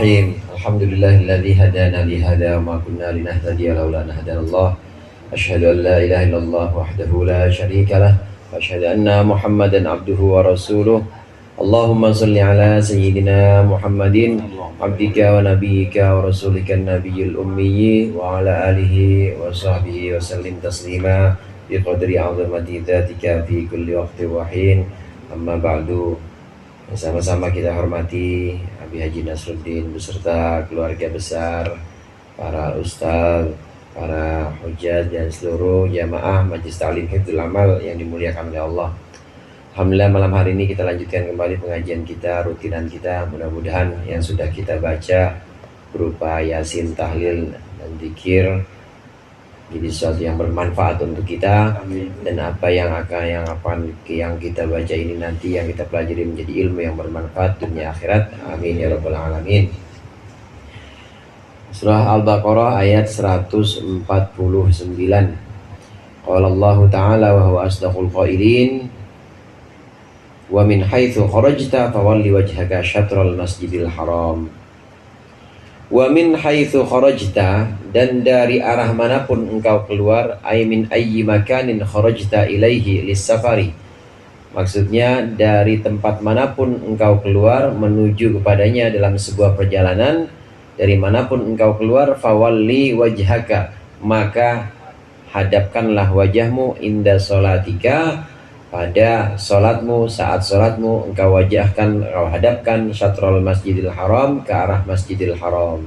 Bismillahirrahmanirrahim. Alhamdulillahilladzi hadana li hadza wa ma kunna linahtadiya laula an hadanallah. Asyhadu an la ilaha illallah wahdahu la syarika lah wa asyhadu anna Muhammadan abduhu wa rasuluh. Allahumma shalli ala sayyidina Muhammadin abdika wa nabiyyika wa rasulika nabiyil ummi wa ala alihi wa sahbihi wa sallim taslima bi qadri 'azamati dzatika fi kulli waqtin wa hin. Amma ba'du. Sama-sama kita hormati Abi Haji Nasruddin beserta keluarga besar, para ustadz, para hujjah dan seluruh jamaah Majelis Ta'lim Hifdzul Amal yang dimuliakan oleh Allah. Alhamdulillah malam hari ini kita lanjutkan kembali pengajian kita, rutinan kita. Mudah-mudahan yang sudah kita baca berupa yasin, tahlil dan zikir jadi sesuatu yang bermanfaat untuk kita. Amin. Dan apa yang kita baca ini nanti yang kita pelajari menjadi ilmu yang bermanfaat dunia akhirat. Amin ya rabbal alamin. Surah Al-Baqarah ayat 149. Qala Allah Ta'ala wa huwa asdaqul qailin wa min haitsu kharajta fawalli wajhaka syatral masjidil haram. Wa min haitsu kharajta, dan dari arah manapun engkau keluar, ay min ayyi makanin kharajta ilaihi lis-safari. Maksudnya dari tempat manapun engkau keluar menuju kepadanya dalam sebuah perjalanan, dari manapun engkau keluar, fawalli wajhaka, maka hadapkanlah wajahmu inda sholatika, pada sholatmu, saat sholatmu engkau hadapkan syatrul masjidil haram, ke arah masjidil haram.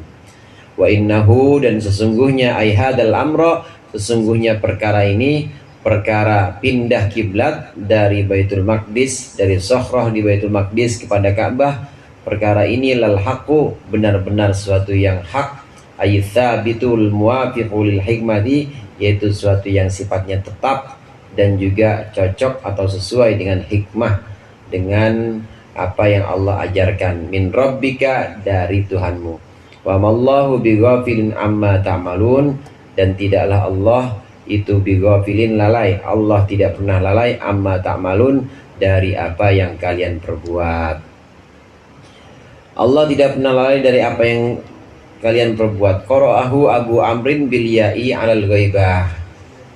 Wa innahu, dan sesungguhnya aihadal amro, sesungguhnya perkara ini, perkara pindah kiblat dari Baitul Maqdis, dari Sokhrah di Baitul Maqdis kepada Ka'bah, perkara ini lal haqqu, benar-benar suatu yang hak, ayyathabitul muwafiqul hikmati, yaitu suatu yang sifatnya tetap dan juga cocok atau sesuai dengan hikmah, dengan apa yang Allah ajarkan. Min rabbika, dari Tuhanmu. Wa mallahu bighafilin amma ta'malun, dan tidaklah Allah itu bighafilin, lalai. Allah tidak pernah lalai, amma ta'malun, dari apa yang kalian perbuat. Allah tidak pernah lalai dari apa yang kalian perbuat. Qara'ahu Abu Amrin bil ya'i 'alal ghaibah.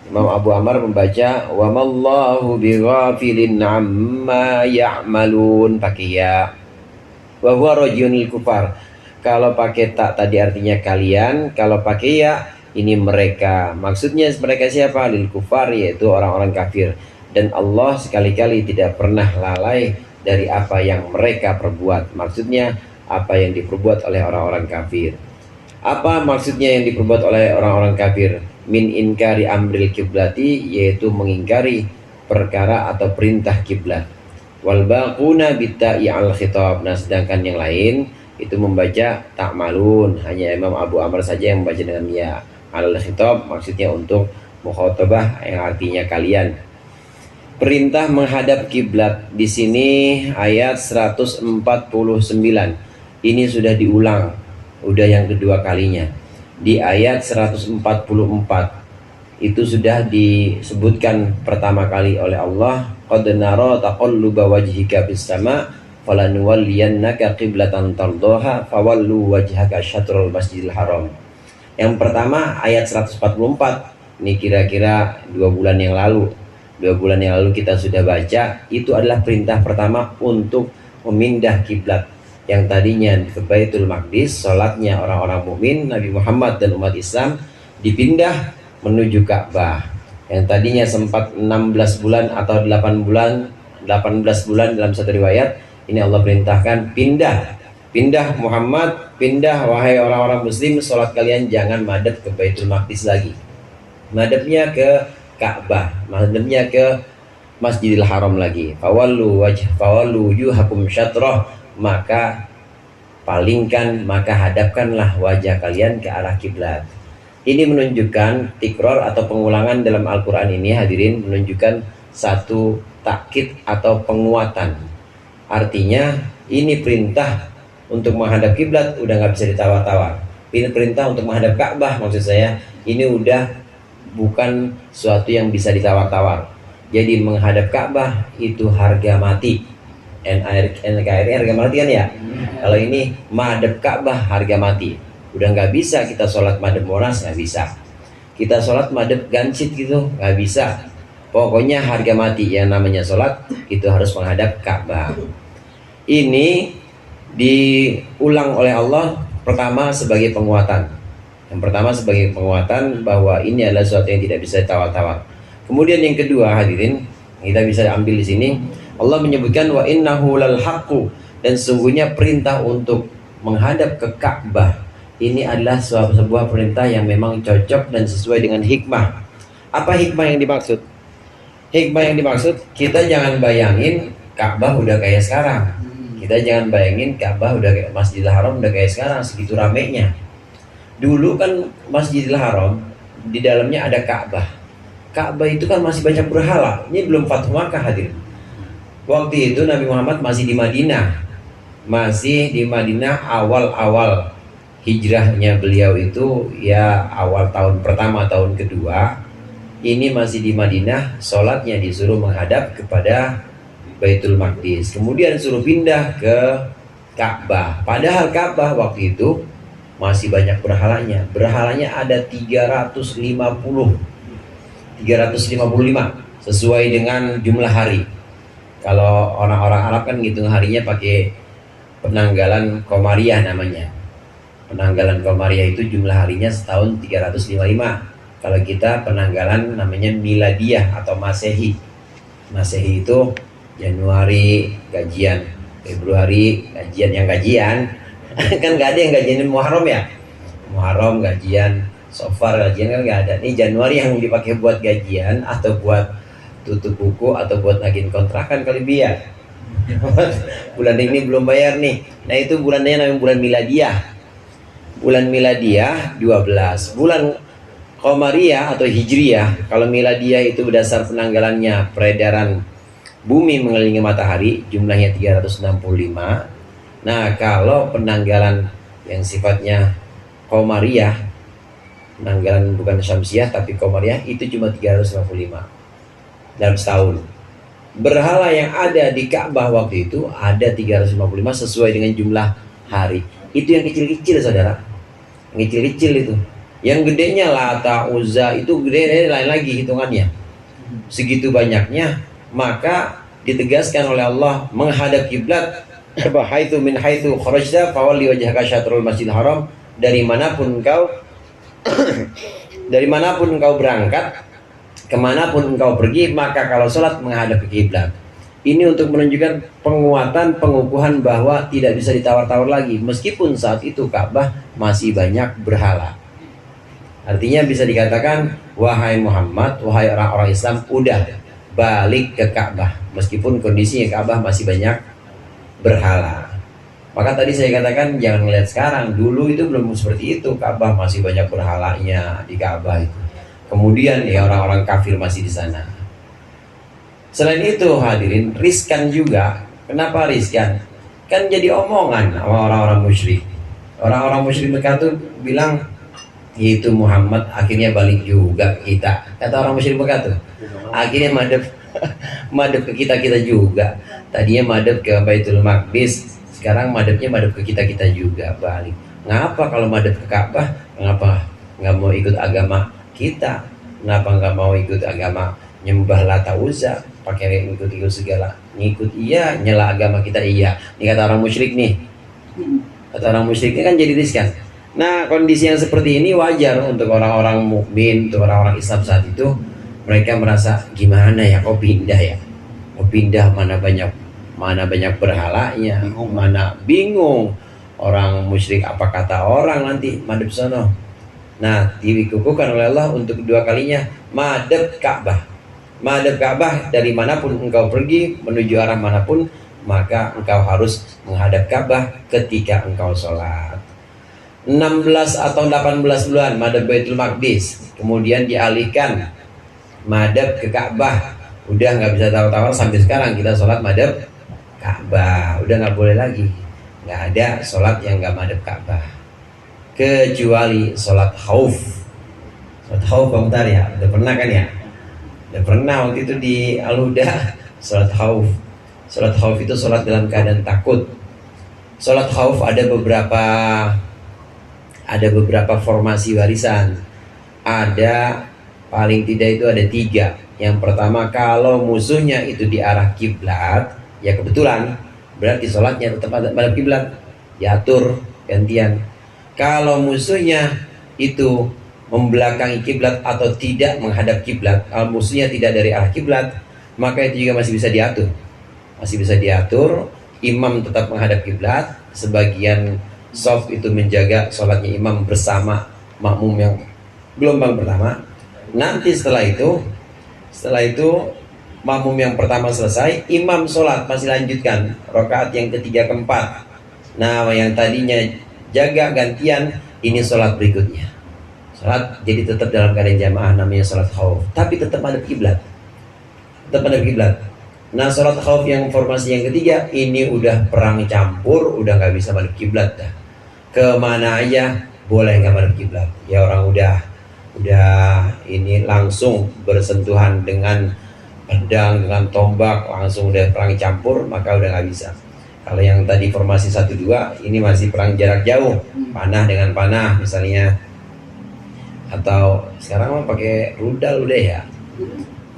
Imam Abu Amr membaca wa mallahu bighafilin amma ya'malun pakai ya. Wa huwa rajulul kufar. Kalau pakai tak tadi artinya kalian, kalau pakai ya ini mereka. Maksudnya mereka siapa? Lil kufar, yaitu orang-orang kafir. Dan Allah sekali-kali tidak pernah lalai dari apa yang mereka perbuat. Maksudnya apa yang diperbuat oleh orang-orang kafir. Apa maksudnya yang diperbuat oleh orang-orang kafir? Min inkari amril kiblati, yaitu mengingkari perkara atau perintah kiblat. Wal baquna bitta'i al khitab. Nah, sedangkan yang lain itu membaca ta'malun. Hanya Imam Abu Amr saja yang membaca dengan ya al khitab, maksudnya untuk mukhatabah yang artinya kalian. Perintah menghadap kiblat di sini ayat 149. Ini sudah diulang, udah yang kedua kalinya. Di ayat 144 itu sudah disebutkan pertama kali oleh Allah, qad nara taqalluba wajhika fis sama falanuwalliyannaka qiblatan tardaha fawallu wajhaka syatrul masjidil haram. Yang pertama ayat 144, ini kira-kira 2 bulan yang lalu. 2 bulan yang lalu kita sudah baca, itu adalah perintah pertama untuk memindah kiblat. Yang tadinya ke Baitul Maqdis, sholatnya orang-orang mukmin, Nabi Muhammad dan umat Islam, dipindah menuju Ka'bah. Yang tadinya sempat 16 bulan atau 18 bulan dalam satu riwayat, ini Allah perintahkan pindah Muhammad, pindah wahai orang-orang muslim, sholat kalian jangan madhab ke Baitul Maqdis lagi. Madhabnya ke Ka'bah, madhabnya ke Masjidil Haram lagi. Fawallu wujuhakum syatrah, maka palingkan, maka hadapkanlah wajah kalian ke arah kiblat. Ini menunjukkan tikror atau pengulangan dalam Al-Quran ini, hadirin, menunjukkan satu takkid atau penguatan. Artinya ini perintah untuk menghadap kiblat udah nggak bisa ditawar-tawar. Ini perintah untuk menghadap Ka'bah, maksud saya ini udah bukan suatu yang bisa ditawar-tawar. Jadi menghadap Ka'bah itu harga mati. NKRI harga mati kan ya. Kalau ini madhab Ka'bah harga mati. Udah nggak bisa kita sholat madhab Monas, nggak bisa. Kita sholat madhab Gansit gitu, nggak bisa. Pokoknya harga mati, yang namanya sholat itu harus menghadap Ka'bah. Ini diulang oleh Allah pertama sebagai penguatan. Yang pertama sebagai penguatan bahwa ini adalah sesuatu yang tidak bisa ditawar-tawar. Kemudian yang kedua hadirin, kita bisa ambil di sini, Allah menyebutkan wa innahu lal haqqu, dan sungguhnya perintah untuk menghadap ke Ka'bah ini adalah sebuah perintah yang memang cocok dan sesuai dengan hikmah. Apa hikmah yang dimaksud? Hikmah yang dimaksud, kita jangan bayangin Ka'bah udah kayak sekarang. Kita jangan bayangin Ka'bah udah kayak Masjidil Haram udah kayak sekarang segitu ramenya. Dulu kan Masjidil Haram di dalamnya ada Ka'bah. Ka'bah itu kan masih banyak berhala. Ini belum Fathu Makkah hadirin. Waktu itu Nabi Muhammad masih di Madinah. Masih di Madinah awal-awal hijrahnya beliau itu ya awal tahun pertama, tahun kedua. Ini masih di Madinah, sholatnya disuruh menghadap kepada Baitul Maqdis. Kemudian suruh pindah ke Ka'bah. Padahal Ka'bah waktu itu masih banyak berhalanya. Berhalanya ada 355 sesuai dengan jumlah hari. Kalau orang-orang Arab kan ngitung harinya pakai penanggalan Komariah namanya. Penanggalan Komariah itu jumlah harinya setahun 355. Kalau kita penanggalan namanya Miladiyah atau Masehi. Masehi itu Januari gajian, Februari gajian, yang gajian kan nggak ada yang gajian Muharram ya. Muharram gajian, Safar gajian kan nggak ada. Ini Januari yang dipakai buat gajian atau buat tutup buku atau buat nagih kontrakan kali biar. Bulan ini belum bayar nih. Nah itu bulannya namanya bulan Miladiyah. Bulan Miladiyah 12. Bulan Qamariyah atau Hijriyah, kalau Miladiyah itu berdasar penanggalannya peredaran bumi mengelilingi matahari, jumlahnya 365. Nah kalau penanggalan yang sifatnya Qamariyah, penanggalan bukan Syamsiah tapi Qamariyah, itu cuma 355 dalam setahun. Berhala yang ada di Ka'bah waktu itu ada 355 sesuai dengan jumlah hari. Itu yang kecil-kecil saudara, yang kecil-kecil itu. Yang gedenya Lata, Uzza itu gede lain lagi hitungannya. Segitu banyaknya, maka ditegaskan oleh Allah menghadap kiblat. Haitsu min haitsu kharajta fawalli wajhaka syatrul Masjidil Haram. Dari manapun engkau dari manapun engkau berangkat, kemanapun engkau pergi, maka kalau sholat menghadap ke kiblat. Ini untuk menunjukkan penguatan, pengukuhan bahwa tidak bisa ditawar-tawar lagi. Meskipun saat itu Ka'bah masih banyak berhala. Artinya bisa dikatakan, wahai Muhammad, wahai orang-orang Islam, udah balik ke Ka'bah. Meskipun kondisinya Ka'bah masih banyak berhala. Maka tadi saya katakan jangan melihat sekarang. Dulu itu belum seperti itu. Ka'bah masih banyak berhalanya di Ka'bah itu. Kemudian ya orang-orang kafir masih di sana. Selain itu hadirin, riskan juga. Kenapa riskan? Kan jadi omongan sama orang-orang musyrik. Orang-orang musyrik Mekah tuh bilang, itu Muhammad akhirnya balik juga kita. Kata orang musyrik Mekah tuh, akhirnya madep ke kita juga. Tadinya madep ke Baitul Maqdis, sekarang madepnya madep ke kita juga balik. Ngapa kalau madep ke Ka'bah? Ngapa nggak mau ikut agama kita? Kenapa nggak mau ikut agama nyembah Lata Uzza, pakai ikut segala? Ngikut iya, nyela agama kita iya. Ini kata orang musyrik nih. Kata orang musyrik ini kan jadi riskan. Nah kondisi yang seperti ini wajar untuk orang-orang mukmin, untuk orang-orang Islam saat itu. Mereka merasa gimana ya, kok pindah ya? Mau pindah mana banyak berhalanya, mana bingung. Orang musyrik apa kata orang nanti madep sono. Nah dikukuhkan oleh Allah untuk kedua kalinya madep Ka'bah. Madep Ka'bah dari manapun engkau pergi menuju arah manapun, maka engkau harus menghadap Ka'bah ketika engkau sholat. 16 atau 18 bulan madep Baitul Maqdis, kemudian dialihkan madep ke Ka'bah. Udah nggak bisa tawar-tawar, sampai sekarang kita sholat madep Ka'bah. Udah nggak boleh lagi, nggak ada sholat yang nggak madep Ka'bah kecuali sholat khauf. Sholat khauf bentar ya, udah pernah kan ya? Udah pernah waktu itu di Al-Huda sholat khauf. Sholat khauf itu sholat dalam keadaan takut. Sholat khauf ada beberapa formasi barisan. Ada paling tidak itu ada 3. Yang pertama, kalau musuhnya itu di arah kiblat, ya kebetulan berarti sholatnya tetap pada kiblat, diatur gantian. Kalau musuhnya itu membelakangi kiblat atau tidak menghadap kiblat, kalau musuhnya tidak dari arah kiblat, maka itu juga masih bisa diatur. Masih bisa diatur, imam tetap menghadap kiblat, sebagian shaf itu menjaga sholatnya imam bersama makmum yang gelombang pertama. Nanti setelah itu makmum yang pertama selesai, imam sholat masih lanjutkan rakaat yang ketiga keempat. Nah, yang tadinya jaga gantian, ini sholat berikutnya. Sholat jadi tetap dalam keadaan jamaah, namanya sholat khauf, tapi tetap ada kiblat. Nah, sholat khauf yang formasi yang ketiga, ini udah perang campur, udah nggak bisa madep kiblat dah. Kemana aja boleh nggak madep kiblat. Ya orang udah ini langsung bersentuhan dengan pedang, dengan tombak, langsung udah perang campur, maka udah nggak bisa. Kalau yang tadi formasi 1-2, ini masih perang jarak jauh, panah dengan panah misalnya, atau sekarang mah pakai rudal udah ya.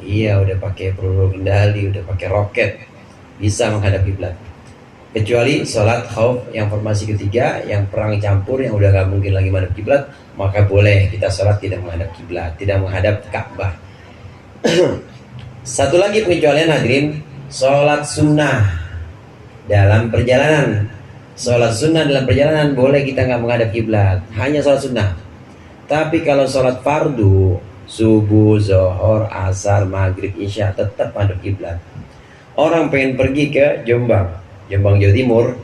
Iya, udah pakai peluru kendali, udah pakai roket, bisa menghadap kiblat. Kecuali sholat khauf yang formasi ketiga, yang perang campur, yang udah gak mungkin lagi menghadap kiblat, maka boleh kita sholat tidak menghadap kiblat, tidak menghadap Ka'bah. Satu lagi pengecualian hadirin, sholat sunnah dalam perjalanan. Sholat sunnah dalam perjalanan boleh kita nggak menghadap kiblat, hanya sholat sunnah. Tapi kalau sholat fardu, subuh, zuhur, asar, maghrib, isya, tetap menghadap kiblat. Orang pengen pergi ke Jombang, Jawa Timur,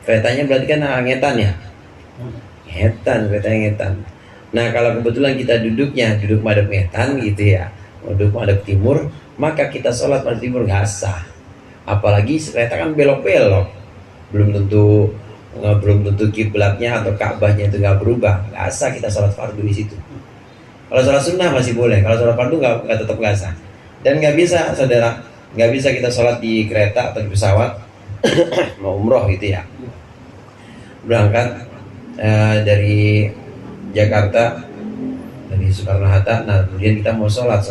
keretanya berarti kan ngetan ya, keretanya ngetan. Nah, kalau kebetulan kita duduk madhab ngetan gitu ya, duduk madhab timur, maka kita sholat madhab timur nggak sah. Apalagi kereta kan belok-belok, belum tentu kiblatnya atau Ka'bahnya itu nggak berubah, nggak sah kita sholat fardu di situ. Kalau sholat sunnah masih boleh, kalau sholat fardu nggak tetap nggak sah. Dan nggak bisa, saudara, nggak bisa kita sholat di kereta atau di pesawat. Mau umroh gitu ya, berangkat dari Jakarta, dari Soekarno-Hatta, nah kemudian kita mau sholat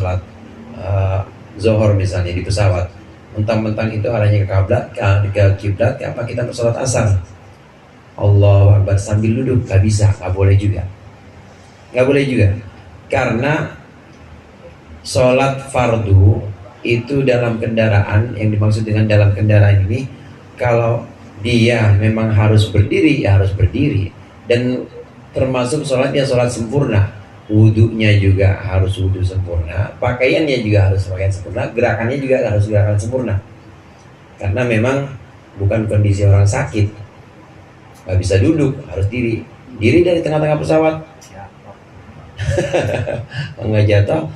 zuhur misalnya di pesawat, mentang-mentang itu arahnya ke kiblat, apa kita sholat asar, Allahu Akbar sambil duduk, nggak bisa, nggak boleh juga, karena sholat fardu itu dalam kendaraan, yang dimaksud dengan dalam kendaraan ini, kalau dia memang harus berdiri, ya harus berdiri. Dan termasuk sholatnya sholat sempurna, wudunya juga harus wudu sempurna, pakaiannya juga harus pakaian sempurna, gerakannya juga harus gerakan sempurna. Karena memang bukan kondisi orang sakit, nggak bisa duduk, harus diri dari tengah-tengah pesawat. Nggak jatuh,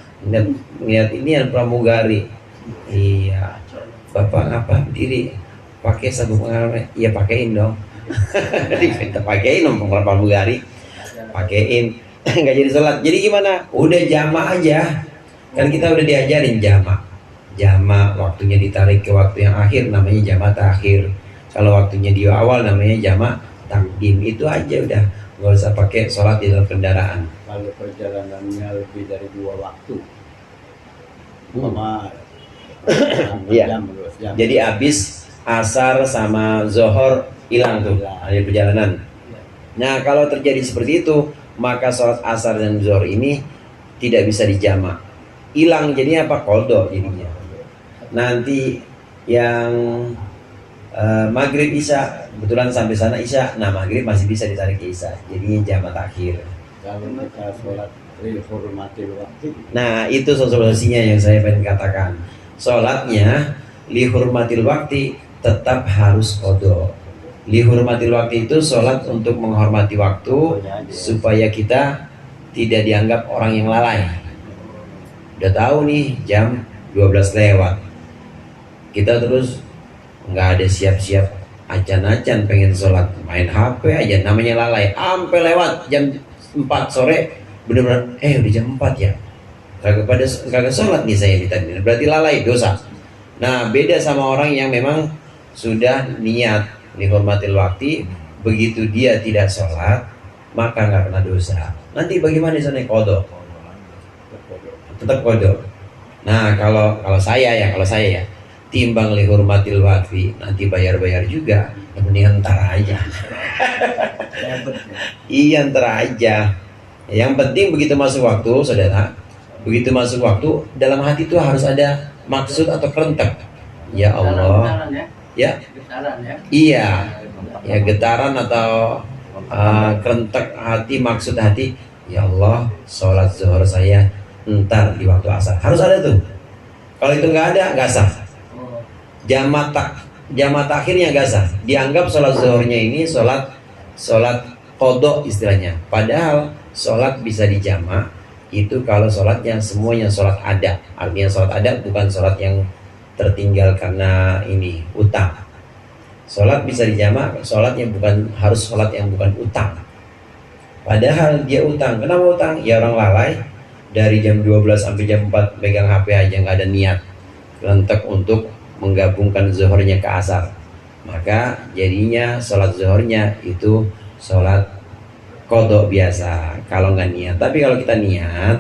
ngeliat ini yang pramugari, iya, bapak ngapa berdiri? Pakai sabuk pengaman, iya pakein dong. Kita pakein dong pramugari, pakein. Nggak jadi sholat. Jadi gimana? Udah jama aja. Kan kita udah diajarin jama waktunya ditarik ke waktu yang akhir, namanya jama takhir. Kalau waktunya di awal namanya jama takdim. Itu aja udah, nggak usah pakai sholat di dalam kendaraan. Kalau perjalanannya lebih dari 2 waktu, Iya. Jadi habis asar sama zuhur hilang tuh ada perjalanan. Nah, kalau terjadi seperti itu, maka sholat asar dan zuhur ini tidak bisa dijamak, hilang, jadinya apa? Qadha jadinya. Nanti yang maghrib isya, kebetulan sampai sana isya, nah maghrib masih bisa ditarik ke isya, jadinya jamak takhir. Kalau kita sholat lihurmatil waktu, nah itu solusinya yang saya pengen katakan. Sholatnya lihurmatil waktu tetap harus qadha. Lihurmatil waktu itu sholat untuk menghormati waktu, supaya kita tidak dianggap orang yang lalai. Udah tahu nih jam 12 lewat, kita terus nggak ada siap-siap, acan-acan pengen sholat, main HP aja, namanya lalai. Sampai lewat jam 4 sore, bener-bener udah jam 4 ya, kagak sholat nih saya di tadi, berarti lalai, dosa. Nah, beda sama orang yang memang sudah niat dihormatil waktu, begitu dia tidak sholat, maka nggak kena dosa. Nanti bagaimana di sana kodok? Tetap kodok. Nah, kalau saya ya, timbang lihurmatil waktu, nanti bayar juga, ya mendingan ntar aja. Iya, ntar aja. Yang penting begitu masuk waktu, saudara, begitu masuk waktu, dalam hati itu harus ada maksud atau kerentek. Ya Allah, ya, iya, ya getaran atau kerentek hati, maksud hati. Ya Allah, sholat zuhur saya ntar di waktu asar, harus ada tuh. Kalau itu nggak ada, nggak sah. Jamaah takhirnya nggak sah. Dianggap sholat zuhurnya ini sholat kodok istilahnya. Padahal sholat bisa dijamak itu kalau sholatnya semuanya sholat ada. Artinya sholat ada bukan sholat yang tertinggal karena ini utang. Sholat bisa dijamak, sholatnya bukan harus sholat yang bukan utang. Padahal dia utang. Kenapa utang? Ya orang lalai dari jam 12 sampai jam 4 pegang HP aja nggak ada niat rentek untuk menggabungkan zuhurnya ke asar, maka jadinya sholat zuhurnya itu sholat kodok biasa kalau nggak niat. Tapi kalau kita niat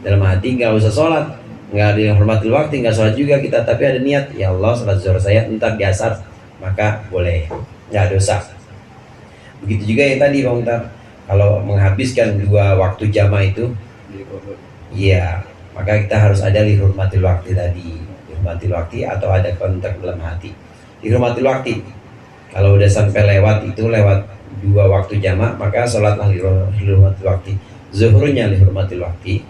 dalam hati, nggak usah sholat, nggak dihormati waktu, nggak sholat juga kita, tapi ada niat, ya Allah sholat zuhur saya entar di asar, maka boleh, nggak dosa. Begitu juga yang tadi Bang Tar, kalau menghabiskan 2 waktu jamaah itu, iya, maka kita harus ada lihurmatil waktu tadi, lihurmatil waktu atau ada kontak dalam hati. Lihurmatil waktu, kalau udah sampai lewat 2 waktu jamaah, maka sholatlah lihurmatil waktu. Zuhurnya lihurmatil waktu,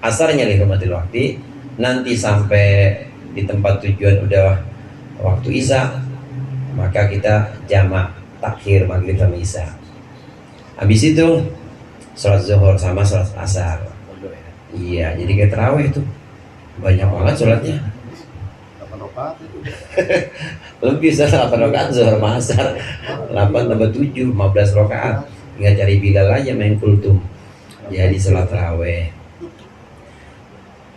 asarnya lihurmatil waktu. Nanti sampai di tempat tujuan udah waktu isya, maka kita jamaah takhir maghrib sama isya. Habis itu sholat zuhur sama sholat asar. Iya, jadi kayak terawih itu banyak banget sholatnya. 8 rakaat itu. Lebih 8 rakaat zuhur sama asar. 8 tambah 7, 15 rakaat. Tinggal cari Bilal aja main kultum. Jadi sholat terawih.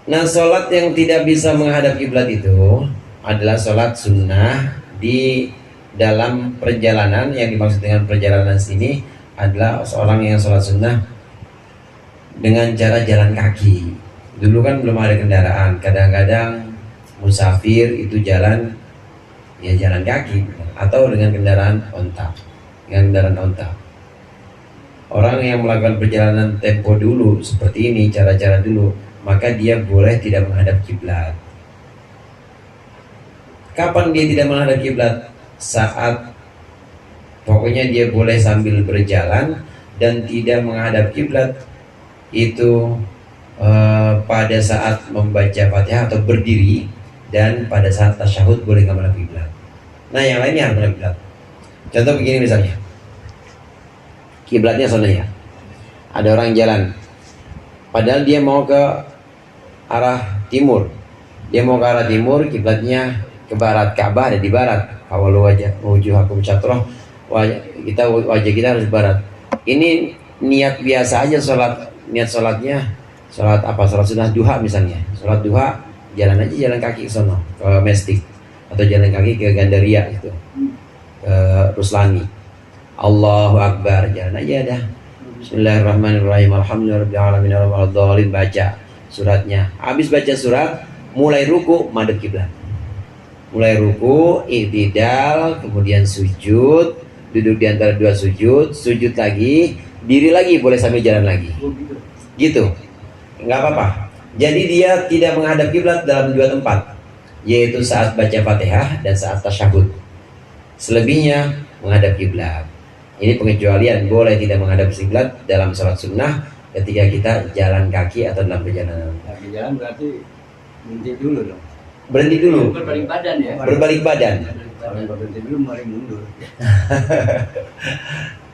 Nah, sholat yang tidak bisa menghadap kiblat itu adalah sholat sunnah di dalam perjalanan. Yang dimaksud dengan perjalanan sini adalah seorang yang sholat sunnah dengan cara jalan kaki. Dulu kan belum ada kendaraan, kadang-kadang musafir itu jalan kaki atau dengan kendaraan onta. Orang yang melakukan perjalanan tempo dulu seperti ini, cara-cara dulu, maka dia boleh tidak menghadap kiblat. Kapan dia tidak menghadap kiblat? Saat pokoknya dia boleh sambil berjalan dan tidak menghadap kiblat itu pada saat membaca Fatihah atau berdiri, dan pada saat tasyahud boleh nggak menghadap kiblat. Nah, yang lainnya harus menghadap kiblat. Contoh begini misalnya, kiblatnya sana ya, ada orang jalan, padahal dia mau ke arah timur, kiblatnya ke barat, Ka'bah ada di barat. Awalu wujuhakum syatrah, wajah kita harus barat. Ini niat biasa aja niat sholatnya sholat sunnah duha misalnya. Sholat duha jalan kaki ke sono, ke Mestik, atau jalan kaki ke Gandaria itu, ke Ruslani. Allahu Akbar, jalan aja dah. Bismillahirrahmanirrahim, alhamdulillahirabbil alamin arrahmanir rahim, baca suratnya. Habis baca surat, mulai ruku madhep kiblat. Mulai ruku, i'tidal, kemudian sujud, duduk di antara 2 sujud lagi, diri lagi, boleh sambil jalan lagi. Gitu, nggak apa-apa. Jadi dia tidak menghadap kiblat dalam 2 tempat, yaitu saat baca Fatihah dan saat tasyahud. Selebihnya menghadap kiblat. Ini pengecualian, boleh tidak menghadap kiblat dalam sholat sunnah ketika kita jalan kaki atau dalam perjalanan. Lagi jalan berarti berhenti dulu dong. Berhenti dulu. Berbalik badan ya. Berbalik badan. Kalau berhenti dulu mari mundur.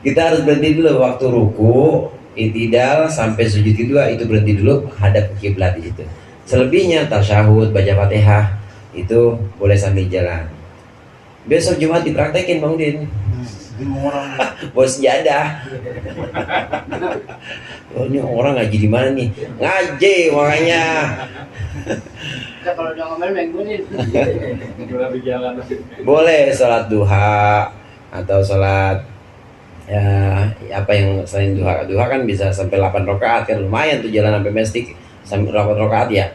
Kita harus berhenti dulu waktu ruku, i'tidal sampai sujud kedua, itu berhenti dulu, hadap ke kiblat di situ. Selebihnya tasyahud, baca Fatihah itu boleh sambil jalan. Besok Jumat dipraktekin Bang Din. Bos jadah. Oh, ini orang ngaji di mana nih? Ngaji makanya. Kalau udah ngomel menggunin. Udah berjalan. Boleh sholat duha atau sholat ya apa yang selain duha. Duha kan bisa sampai 8 rakaat kan, lumayan tuh jalan sampai mestik sampai 8 rakaat ya.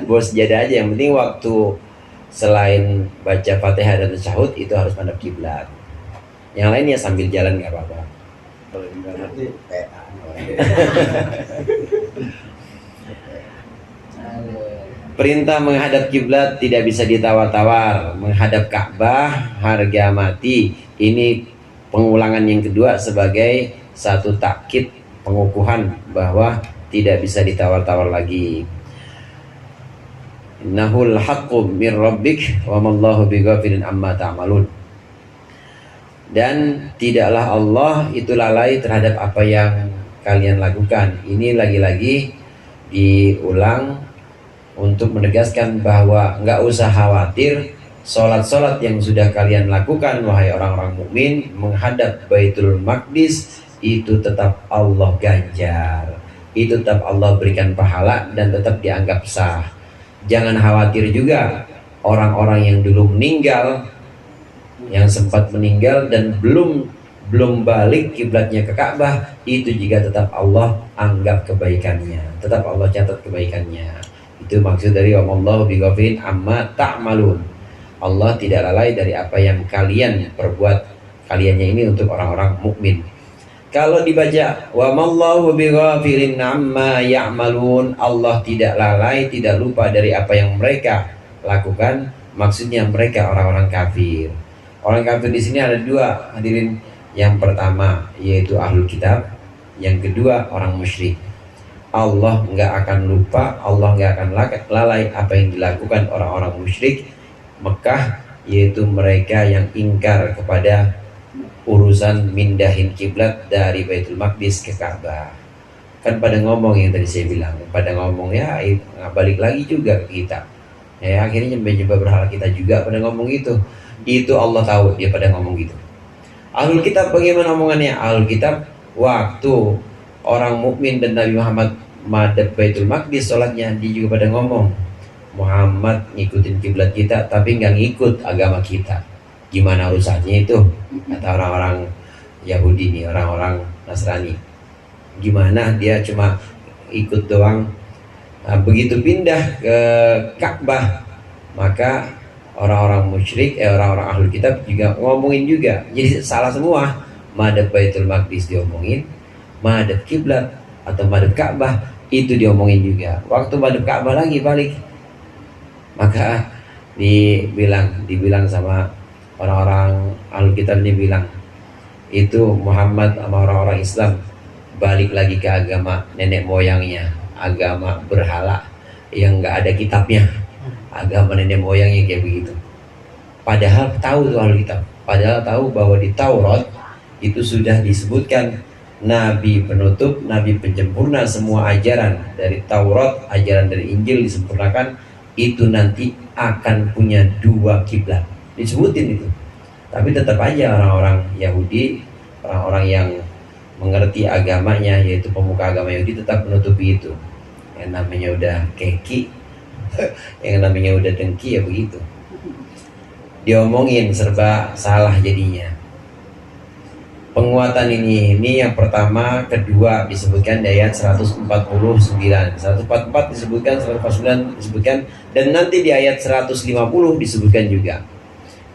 Bawa sejadah aja, yang penting waktu selain baca Fatihah dan tasyahud itu harus madhab kiblat. Yang lain ya sambil jalan nggak apa-apa. Kalau enggak ngerti, Perintah menghadap kiblat tidak bisa ditawar-tawar. Menghadap Ka'bah harga mati. Ini pengulangan yang kedua sebagai satu takkid pengukuhan bahwa tidak bisa ditawar-tawar lagi. Innahul haqqu mir rabbik wa mallahu bighafilin amma ta'malun. Dan tidaklah Allah itu lalai terhadap apa yang kalian lakukan. Ini lagi-lagi diulang untuk menegaskan bahwa nggak usah khawatir, sholat-sholat yang sudah kalian lakukan wahai orang-orang mukmin menghadap Baitul Maqdis itu tetap Allah ganjar, itu tetap Allah berikan pahala dan tetap dianggap sah. Jangan khawatir juga orang-orang yang dulu meninggal, yang sempat meninggal dan belum balik kiblatnya ke Ka'bah, itu juga tetap Allah anggap kebaikannya, tetap Allah catat kebaikannya. Itu maksud dari wallahu bighafilin amma ta'malun. Allah tidak lalai dari apa yang kalian perbuat, kaliannya ini untuk orang-orang mukmin. Kalau dibaca wa mallahu bighafilin amma ya'malun, Allah tidak lalai, tidak lupa dari apa yang mereka lakukan, maksudnya mereka orang-orang kafir. Orang kafir di sini ada dua, hadirin. Yang pertama yaitu ahlul kitab, yang kedua orang musyrik. Allah nggak akan lupa, Allah nggak akan lalai apa yang dilakukan orang-orang musyrik Mekah, yaitu mereka yang ingkar kepada urusan mindahin kiblat dari Baitul Maqdis ke Ka'bah. Kan pada ngomong yang tadi saya bilang, pada ngomong ya balik lagi juga ke kita. Ya akhirnya nyembah berhala kita juga pada ngomong gitu. Itu Allah tahu dia pada ngomong gitu. Ahlul kitab bagaimana omongannya? Ahlul kitab waktu orang mukmin dan Nabi Muhammad madhab Baitul Maqdis sholatnya, dia juga pada ngomong Muhammad ngikutin kiblat kita tapi nggak ngikut agama kita. Gimana urusannya itu? Kata orang-orang Yahudi nih, orang-orang Nasrani. Gimana dia cuma ikut doang. Nah, begitu pindah ke Ka'bah, maka orang-orang musyrik, orang-orang ahlul kitab juga ngomongin juga. Jadi salah semua. Madhab Baitul Maqdis diomongin, madhab kiblat atau madhab Ka'bah itu diomongin juga. Waktu madhab Ka'bah lagi balik, maka dibilang sama orang-orang ahlul kitab ini bilang, itu Muhammad sama orang-orang Islam balik lagi ke agama nenek moyangnya, agama berhala yang nggak ada kitabnya, agama nenek moyangnya kayak begitu. Padahal tahu tuh ahlul kitab, padahal tahu bahwa di Taurat itu sudah disebutkan Nabi penutup, Nabi penyempurna semua ajaran dari Taurat, ajaran dari Injil disempurnakan, itu nanti akan punya dua kiblat, disebutin itu. Tapi tetap aja orang-orang Yahudi, orang-orang yang mengerti agamanya, yaitu pemuka agama Yahudi, tetap menutupi itu. Yang namanya udah keki, yang namanya udah dengki ya begitu. Diomongin serba salah jadinya. Penguatan ini yang pertama, kedua disebutkan di ayat 149, 144 disebutkan, 149 disebutkan, dan nanti di ayat 150 disebutkan juga.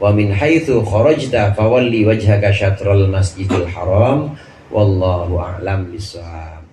Wa min haitsu kharajta fawalli wajhaka syatral masjidil haram wallahu a'lam bissawab.